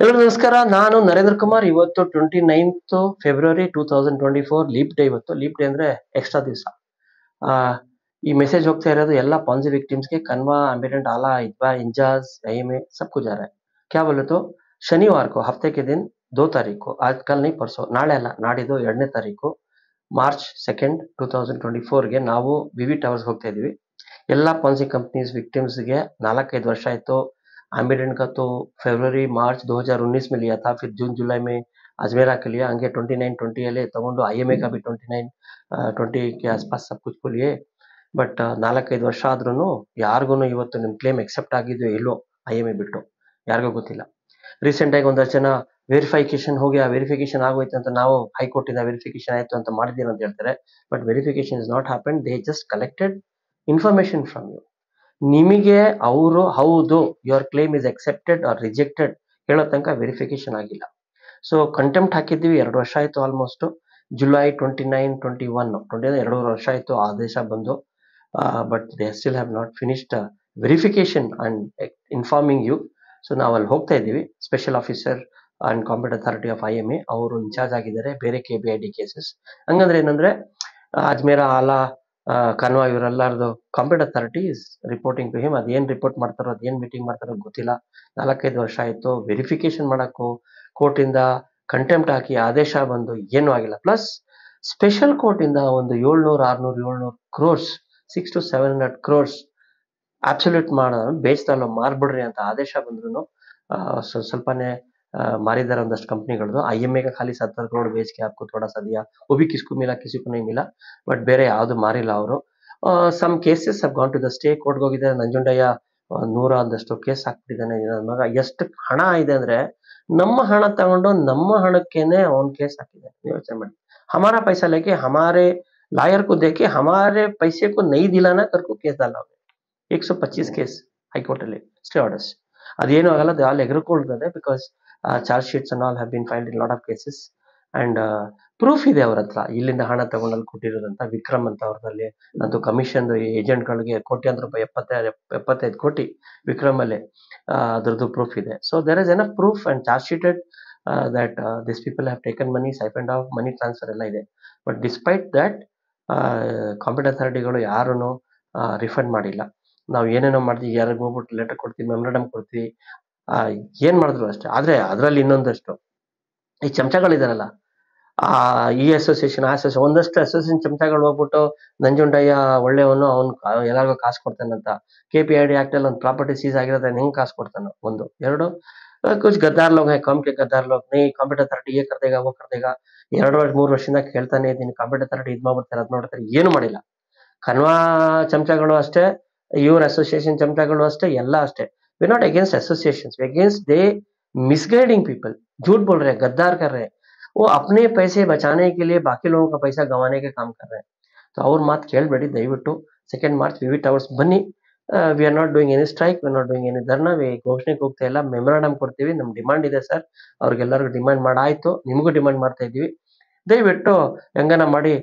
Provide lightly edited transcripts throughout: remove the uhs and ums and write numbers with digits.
ಎಲ್ಲರಿಗೂ ನಮಸ್ಕಾರ. ನಾನು ನರೇಂದ್ರ ಕುಮಾರ್. ಇವತ್ತು 29th ಫೆಬ್ರವರಿ 2024 ಲೀಪ್ ಡೇ. ಇವತ್ತು ಲೀಪ್ ಡೇ ಅಂದ್ರೆ ಎಕ್ಸ್ಟ್ರಾ ದಿವಸ. ಈ ಮೆसेज ಹೋಗ್ತಾ इरोದು ಎಲ್ಲ पॉन्जी विक्टिम्स के कनवा एम्बिडेंट आला इतवा इंजाज आईएमए सब कुछ जा रहा है. क्या बोले तो शनिवार को हफ्ते के दिन 2 तारीख को, आज कल नहीं परसों, ನಾಳೆ ಅಲ್ಲ ನಾಡಿದ್ದು 2ನೇ ತಾರೀಕು ಮಾರ್ಚ್ 2 2024 ಗೆ ನಾವು ವಿವಿ ಟವರ್ಸ್ ಹೋಗ್ತಾ ಇದೀವಿ. ಎಲ್ಲ पॉन्जी कंपनीज विक्टिम्स ಗೆ 4-5 ವರ್ಷ ಆಯ್ತು. एम्बिडेंट का तो फरवरी मार्च 2019 में लिया था, फिर जून जुलाई में अजमेरा के लिया, हंगे 29-20 अले तಗೊಂಡು IMA का भी 29-20 के आसपास सब कुछ को लिए. ಬಟ್ 4-5 ವರ್ಷ ಆದ್ರೂ ಯಾರಿಗೂ ಇವತ್ತು ನಿಮ್ಮ ಕ್ಲೇಮ್ ಎಕ್ಸೆಪ್ಟ್ ಆಗಿದೆಯೋ ಇಲ್ಲೋ IMA ಬಿಟ್ಟು ಯಾರಿಗೂ ಗೊತ್ತಿಲ್ಲ. ರೀಸೆಂಟ್ ಆಗಿ ಒಂದಷ್ಟು ಜನ ವೆರಿಫಿಕೇಶನ್ ಹೋಗಿ ವೆರಿಫಿಕೇಶನ್ ಆಗೋಯ್ತು ಅಂತ ನಾವು ಹೈಕೋರ್ಟ್ ಇಂದ ವೆರಿಫಿಕೇಶನ್ ಆಯ್ತು ಅಂತ ಮಾಡಿದೀನಿ ಅಂತ ಹೇಳ್ತಾರೆ. But verification is not happen. They just collected information from you. ನಿಮಗೆ ಅವರು ಹೌದು your claim is accepted or rejected ಹೇಳೋ ತನಕ ವೆರಿಫಿಕೇಶನ್ ಆಗಿಲ್ಲ. ಸೊ ಕಂಟೆಂಪ್ಟ್ ಹಾಕಿದ್ವಿ, 2 ವರ್ಷ ಆಯ್ತು ಆಲ್ಮೋಸ್ಟ್. ಜುಲೈ 29-21 2 ವರ್ಷ ಆಯ್ತು ಆದೇಶ ಬಂದು. But they still have not finished verification and informing you. So ನಾವು ಅಲ್ಲಿ ಹೋಗ್ತಾ ಇದ್ದೀವಿ. Special officer and competent authority of IMA ಅವರು ಇನ್ಚಾರ್ಜ್ ಆಗಿದ್ದಾರೆ ಬೇರೆ KBID ಕೇಸಸ್. ಹಂಗಂದ್ರೆ ಏನಂದ್ರೆ ಅಜ್ಮೇರ ಆಲಾ ಕನ್ವಾ ಇವರೆಲ್ಲರದು competent authority is reporting to him. ಅದೇನ್ ರಿಪೋರ್ಟ್ ಮಾಡ್ತಾರೋ ಅದೇನ್ ಮೀಟಿಂಗ್ ಮಾಡ್ತಾರೋ ಗೊತ್ತಿಲ್ಲ. 4-5 ವರ್ಷ ಆಯ್ತು. ವೆರಿಫಿಕೇಶನ್ ಮಾಡಕ್ಕೂ ಕೋರ್ಟ್ ಇಂದ ಕಂಟೆಂಪ್ಟ್ ಹಾಕಿ ಆದೇಶ ಬಂದು ಏನೂ ಆಗಿಲ್ಲ. ಪ್ಲಸ್ ಸ್ಪೆಷಲ್ ಕೋರ್ಟ್ ಇಂದ ಒಂದು 700-600-700 ಕ್ರೋರ್ಸ್ 600-700 ಕ್ರೋರ್ಸ್ ಅಬ್ಸಲ್ಯೂಟ್ ಬೇಸ್ದಲ್ಲ ಮಾರ್ಬಿಡ್ರಿ ಅಂತ ಆದೇಶ ಬಂದ್ರು ಸ್ವಲ್ಪನೇ मारिदार ಒಂದಷ್ಟು ಕಂಪನಿಗಳದು. IMA का खाली 70 करोड़ बेच के आपको थोड़ा सा दिया, वो भी किसको मिला किसी को नहीं मिला. ಬಟ್ ಬೇರೆ ಯಾವ್ದು ಮಾರಿಲ್ಲ ಅವರು. Some cases have gone to the stay. ಕೋರ್ಟ್ಗೆ ಹೋಗಿದ್ದಾರೆ. ನಂಜುಂಡಯ್ಯ 100 ಒಂದಷ್ಟು ಕೇಸ್ ಹಾಕ್ಬಿಟ್ಟಿದ್ದಾನೆ. ನನ್ನ ಮಗ ಎಷ್ಟು ಹಣ ಇದೆ ಅಂದ್ರೆ ನಮ್ಮ ಹಣ ತಗೊಂಡು ನಮ್ಮ ಹಣಕ್ಕೇನೆ ಅವನ್ ಕೇಸ್ ಹಾಕಿದ್ದಾನೆ. ಯೋಚನೆ ಮಾಡಿ. हमारा पैसा लेके हमारे लॉयर को देके हमारे पैसे को नहीं दिलाना करके केस डाला. 125 ಕೇಸ್ ಹೈಕೋರ್ಟ್ ಅಲ್ಲಿ ಸ್ಟೇ ಆರ್ಡರ್ಸ್. ಅದೇನು ಆಗಲ್ಲ. ದೇ ಆಲ್ ಎಗ್ರಿಕೊಳ್ತದೆ because charge sheets and all have been filed in lot of cases. And proof ಇದೆ ಅವ್ರ ಹತ್ರ ಇಲ್ಲಿಂದ ಹಣ ತಗೊಂಡಲ್ಲಿ ಕೊಟ್ಟಿರೋದಂತ. ವಿಕ್ರಮ್ ಅಂತ ಅವ್ರದಲ್ಲಿ ಅದು ಕಮಿಷನ್ ಏಜೆಂಟ್ಗಳಿಗೆ ಕೋಟ್ಯಾಂತರ ರೂಪಾಯಿ 75 ಕೋಟಿ ವಿಕ್ರಮ್ ಅಲ್ಲಿ ಅದ್ರದ್ದು ಪ್ರೂಫ್ ಇದೆ. So there is enough proof and charge sheeted that this people have taken money, siphoned of money transfer ಎಲ್ಲ ಇದೆ. ಬಟ್ ಡಿಸ್ಪೈಟ್ ದಟ್ ಕಾಂಪಿಟೆಂಟ್ ಅಥಾರಿಟಿಗಳು ಯಾರೂ ರಿಫಂಡ್ ಮಾಡಿಲ್ಲ. ನಾವು ಏನೇನೋ ಮಾಡ್ತೀವಿ, ಯಾರಿಗೂ ಹೋಗ್ಬಿಟ್ಟು ಲೆಟರ್ ಕೊಡ್ತೀವಿ, ಮೆಮೊರಾಂಡಮ್ ಕೊಡ್ತೀವಿ, ಏನ್ ಮಾಡಿದ್ರು ಅಷ್ಟೇ. ಆದ್ರೆ ಅದ್ರಲ್ಲಿ ಇನ್ನೊಂದಷ್ಟು ಈ ಚಮಚಗಳಿದಾರಲ್ಲ, ಈ ಅಸೋಸಿಯೇಷನ್ ಆ ಅಸೋಸಿಯೇಷನ್ ಒಂದಷ್ಟು ಅಸೋಸಿಯೇಷನ್ ಚಮಚಗಳು ಹೋಗ್ಬಿಟ್ಟು ನಂಜುಂಡಯ್ಯ ಒಳ್ಳೆಯವನು, ಅವ್ನು ಎಲ್ಲರಿಗೂ ಕಾಸು ಕೊಡ್ತಾನಂತ. KPID ಆಕ್ಟ್ ಅಲ್ಲಿ ಒಂದು ಪ್ರಾಪರ್ಟಿ ಸೀಸ್ ಆಗಿರೋದ್ರೆ ಹೆಂಗ್ ಕಾಸು ಕೊಡ್ತಾನ? ಒಂದು. ಎರಡು, कुछ गद्दार लोग हैं, कम के गद्दार लोग नहीं, ಕಾಂಪಿಟೆಂಟ್ ಅಥಾರಿಟಿ ये कर देगा वो कर देगा. 2-3 ವರ್ಷದಿಂದ ಕೇಳ್ತಾನೆ ಇದ್ದೀನಿ, ಕಾಂಪಿಟೆಂಟ್ ಅಥಾರಿಟಿ ಇದ್ ಮಾಡ್ಬಿಡ್ತಾರೆ ಅದ್ ಮಾಡ್ಬಿಡ್ತಾರೆ, ಏನು ಮಾಡಿಲ್ಲ. ಕನ್ವಾ ಚಮಚಗಳು ಅಷ್ಟೇ, ಇವ್ರ ಅಸೋಸಿಯೇಷನ್ ಚಮಚಗಳು ಅಷ್ಟೇ, ಎಲ್ಲ ಅಷ್ಟೇ. We not against associations, we against the misguiding people. झूठ बोल रहे हैं, गद्दार कर रहे हैं. वो अपने पैसे बचाने के लिए बाकी लोगों का पैसा गंवाने के काम कर रहे हैं. तो ಅವ್ರ ಮಾತು ಕೇಳಬೇಡಿ ದಯವಿಟ್ಟು. 2 ಮಾರ್ಚ್ ವಿವಿ ಟವರ್ಸ್ ಬನ್ನಿ. We are not doing any strike, we are not doing any dharna, ಘೋಷಣೆಗೆ ಹೋಗ್ತಾ ಇಲ್ಲ. ಮೆಮೊರಾಂಡಮ್ ಕೊಡ್ತೀವಿ. ನಮ್ ಡಿಮಾಂಡ್ ಇದೆ ಸರ್. ಅವ್ರಿಗೆಲ್ಲರಿಗೂ ಡಿಮಾಂಡ್ ಮಾಡಾಯ್ತು, ನಿಮಗೂ ಡಿಮಾಂಡ್ ಮಾಡ್ತಾ ಇದೀವಿ. ದಯವಿಟ್ಟು ಹೆಂಗನ ಮಾಡಿ.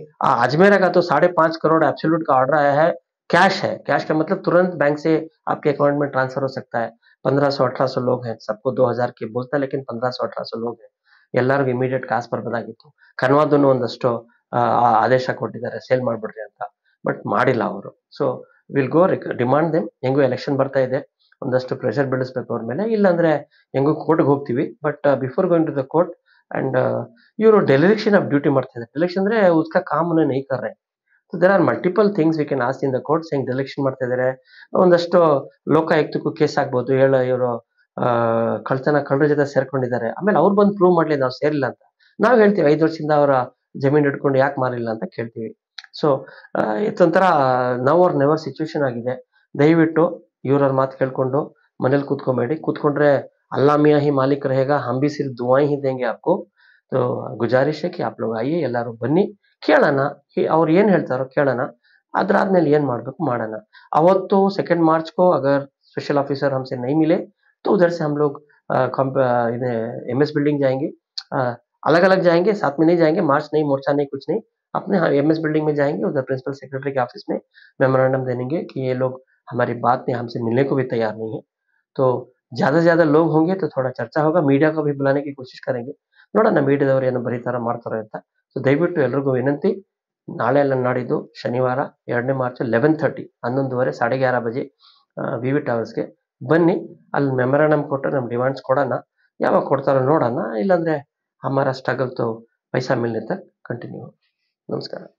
अजमेरा का तो 5.5 करोड़ एब्सोल्यूट का ऑर्डर आया है. कैश है. कैश का मतलब तुरंत बैंक से आपके अकाउंट में ट्रांसफर हो सकता है. 1500-1800 लोग हैं. सबको 2000 के बोलता है, लेकिन 1500-1800 लोग हैं. ಎಲ್ಲರಿಗೂ ಇಮಿಡಿಯೇಟ್ ಕಾಸು ಬರ್ಬೋದಾಗಿತ್ತು. ಕನ್ವಾದನ್ನು ಒಂದಷ್ಟು ಆದೇಶ ಕೊಟ್ಟಿದ್ದಾರೆ ಸೇಲ್ ಮಾಡ್ಬಿಡ್ರಿ ಅಂತ. ಬಟ್ ಮಾಡಿಲ್ಲ ಅವರು. So will go demand them. ಹೆಂಗೂ ಎಲೆಕ್ಷನ್ ಬರ್ತಾ ಇದೆ, ಒಂದಷ್ಟು ಪ್ರೆಷರ್ ಬೀಳಿಸ್ಬೇಕು ಅವ್ರ ಮೇಲೆ. ಇಲ್ಲಾಂದ್ರೆ ಹೆಂಗೂ ಕೋರ್ಟ್ಗೆ ಹೋಗ್ತೀವಿ. But before going to the court and ಇವರು ಡೆಲಿರೇಷನ್ ಆಫ್ ಡ್ಯೂಟಿ ಮಾಡ್ತಾ ಇದ್ದಾರೆ. ಡೆಲಿರೇಷನ್ ಅಂದ್ರೆ ಉಸ್ಕಾ ಕಾಮ್ ಉನ್ಹೋಂನೆ ನಹೀ ಕರ್ ರಹೆ. So there are multiple things we can ask in the courts. ಹೆಂಗ್ ಡೆಲಿರೇಷನ್ ಮಾಡ್ತಾ ಇದ್ದಾರೆ, ಒಂದಷ್ಟು ಲೋಕಾಯುಕ್ತಕ್ಕೂ ಕೇಸ್ ಆಗ್ಬೋದು. ಇವರು ಕಳ್ಳರ ಜೊತೆ ಸೇರ್ಕೊಂಡಿದ್ದಾರೆ, ಆಮೇಲೆ ಅವ್ರು ಬಂದು ಪ್ರೂವ್ ಮಾಡ್ಲಿ ನಾವು ಸೇರಿಲ್ಲ ಅಂತ. ನಾವ್ ಹೇಳ್ತೀವಿ 5 ವರ್ಷದಿಂದ ಅವರ ಜಮೀನ್ ಇಟ್ಕೊಂಡು ಯಾಕೆ ಮಾರಿಲ್ಲ ಅಂತ ಕೇಳ್ತೀವಿ. ಸೊ ಇದೊಂಥರ ನವ್ ಆರ್ ನೆವರ್ ಸಿಚುವೇಶನ್ ಆಗಿದೆ. ದಯವಿಟ್ಟು ಇವ್ರ ಮಾತು ಕೇಳ್ಕೊಂಡು ಮನೇಲಿ ಕೂತ್ಕೊಂಬೇಡಿ. ಕೂತ್ಕೊಂಡ್ರೆ ಅಲ್ಲಾ ಮಿಯಾ ಹಿ ಮಾಲಿಕ್ रहेगा, हम भी सिर्फ दुआएं ही देंगे आपको. तो गुजारिश है कि आप लोग आइए, ಎಲ್ಲರೂ ಬನ್ನಿ, ಕೇಳೋಣ, ಅವ್ರು ಏನ್ ಹೇಳ್ತಾರೋ ಕೇಳೋಣ. ಅದ್ರಾದ್ಮೇಲೆ ಏನ್ ಮಾಡ್ಬೇಕು ಮಾಡೋಣ. ಅವತ್ತು 2 मार्च को अगर स्पेशल ऑफिसर हमसे नहीं मिले तो उधर से हम लोग MS बिल्डिंग जाएंगे. अलग अलग जाएंगे, साथ में नहीं जाएंगे. मार्च नहीं, मोर्चा नहीं, कुछ नहीं. अपने MS बिल्डिंग में जाएंगे. उधर प्रिंसिपल सेक्रेटरी के ऑफिस में मेमोरेंडम देंगे कि ये लोग हमारी बात में हमसे मिलने को भी तैयार नहीं है. तो ज़्यादा लोग होंगे तो थोड़ा चर्चा होगा, मीडिया को भी बुलाने की कोशिश करेंगे. ನೋಡೋಣ ಮೀಡಿಯಾದವ್ರು ಏನು ಬರೀತಾರೋ ಮಾಡ್ತಾರೋ ಅಂತ. ಸೊ ದಯವಿಟ್ಟು ಎಲ್ರಿಗೂ ವಿನಂತಿ, ನಾಳೆ ಅಲ್ಲ ನಾಡಿದ್ದು ಶನಿವಾರ 2ನೇ ಮಾರ್ಚ್ 11:30 11:30 11:30 ಬಜೆ ವಿ ಟವರ್ಸ್ಗೆ ಬನ್ನಿ. ಅಲ್ಲಿ ಮೆಮೊರಾಂಡಮ್ ಕೊಟ್ಟು ನಮ್ಮ ಡಿಮಾಂಡ್ಸ್ ಕೊಡೋಣ. ಯಾವಾಗ ಕೊಡ್ತಾರೋ ನೋಡೋಣ. ಇಲ್ಲಾಂದ್ರೆ ಹಮಾರಾ ಸ್ಟ್ರಗಲ್ ತೋ ಪೈಸಾ ಮಿಲ್ನೆ ತಕ್ ಕಂಟಿನ್ಯೂ. ನಮಸ್ಕಾರ.